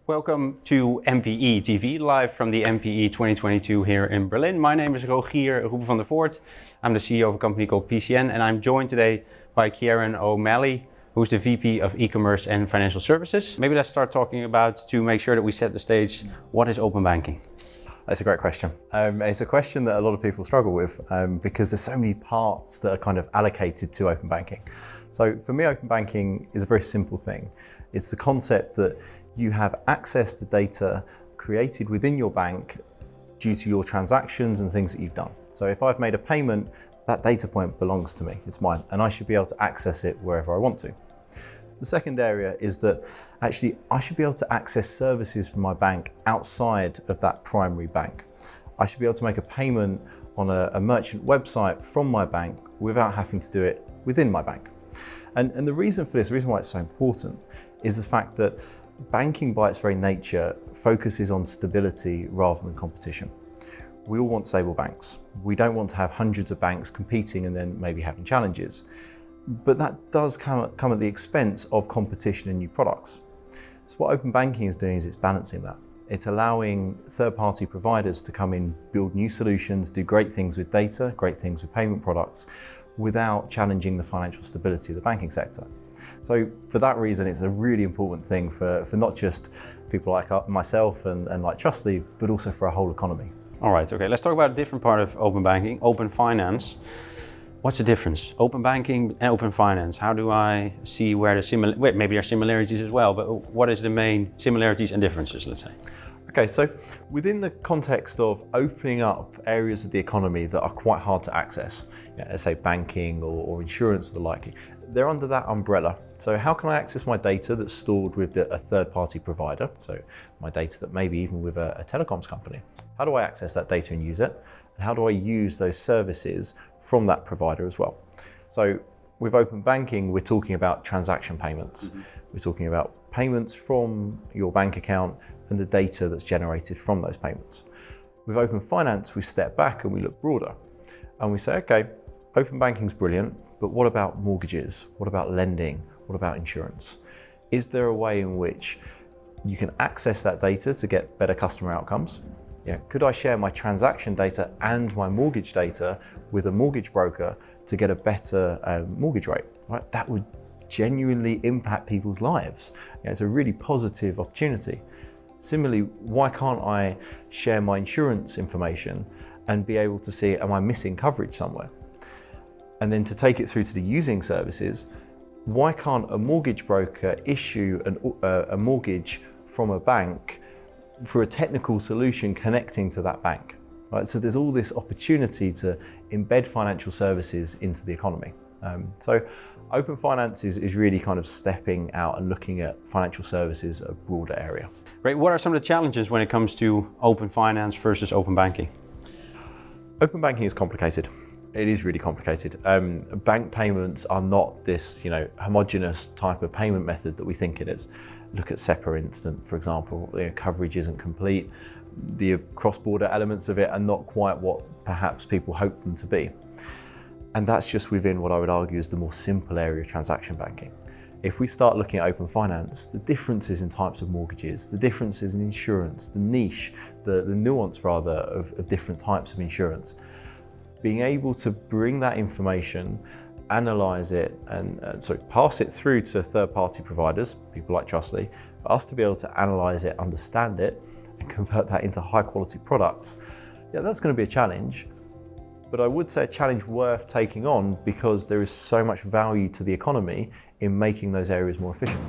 Welcome to MPE TV, live from the MPE 2022 here in Berlin. My name is Rogier van der Voort. I'm the CEO of a company called PCN, and I'm joined today by Ciaran O'Malley, who's the VP of Ecommerce and Financial Services. Maybe let's start talking about, to make sure that we set the stage, what is open banking? That's a great question. It's a question that a lot of people struggle with because there's so many parts that are kind of allocated to open banking. So for me, open banking is a very simple thing. It's the concept that you have access to data created within your bank due to your transactions and things that you've done. So if I've made a payment, that data point belongs to me, it's mine, and I should be able to access it wherever I want to. The second area is that actually I should be able to access services from my bank outside of that primary bank. I should be able to make a payment on a merchant website from my bank without having to do it within my bank. And the reason for this, the reason why it's so important, is the fact that banking by its very nature focuses on stability rather than competition. We all want stable banks. We don't want to have hundreds of banks competing and then maybe having challenges. But that does come at the expense of competition and new products. So what open banking is doing is it's balancing that. It's allowing third-party providers to come in, build new solutions, do great things with data, great things with payment products, without challenging the financial stability of the banking sector. So for that reason, it's a really important thing for not just people like myself and like Trustly, but also for a whole economy. All right, okay, let's talk about a different part of open banking, open finance. What's the difference? Open banking and open finance. How do I see where maybe there are similarities as well, but what is the main similarities and differences, let's say? Okay, so within the context of opening up areas of the economy that are quite hard to access, let's say banking or insurance or the like, they're under that umbrella. So how can I access my data that's stored with a third-party provider? So my data that maybe even with a telecoms company. How do I access that data and use it? And how do I use those services from that provider as well? So with open banking, we're talking about transaction payments. Mm-hmm. We're talking about payments from your bank account and the data that's generated from those payments. With open finance, we step back and we look broader. And we say, okay, open banking's brilliant, but what about mortgages? What about lending? What about insurance? Is there a way in which you can access that data to get better customer outcomes? Could I share my transaction data and my mortgage data with a mortgage broker to get a better mortgage rate? Right? That would genuinely impact people's lives. It's a really positive opportunity. Similarly, why can't I share my insurance information and be able to see, am I missing coverage somewhere? And then to take it through to the using services, why can't a mortgage broker issue a mortgage from a bank for a technical solution connecting to that bank? Right? So there's all this opportunity to embed financial services into the economy. So open finance is really kind of stepping out and looking at financial services, a broader area. Great. What are some of the challenges when it comes to open finance versus open banking? Open banking is complicated. It is really complicated. Bank payments are not this, homogeneous type of payment method that we think it is. Look at SEPA Instant, for example. Coverage isn't complete. The cross-border elements of it are not quite what perhaps people hope them to be. And that's just within what I would argue is the more simple area of transaction banking. If we start looking at open finance, the differences in types of mortgages, the differences in insurance, the niche, the nuance rather of different types of insurance, being able to bring that information, analyze it, and pass it through to third-party providers, people like Trustly, for us to be able to analyze it, understand it, and convert that into high-quality products, that's going to be a challenge. But I would say a challenge worth taking on because there is so much value to the economy in making those areas more efficient.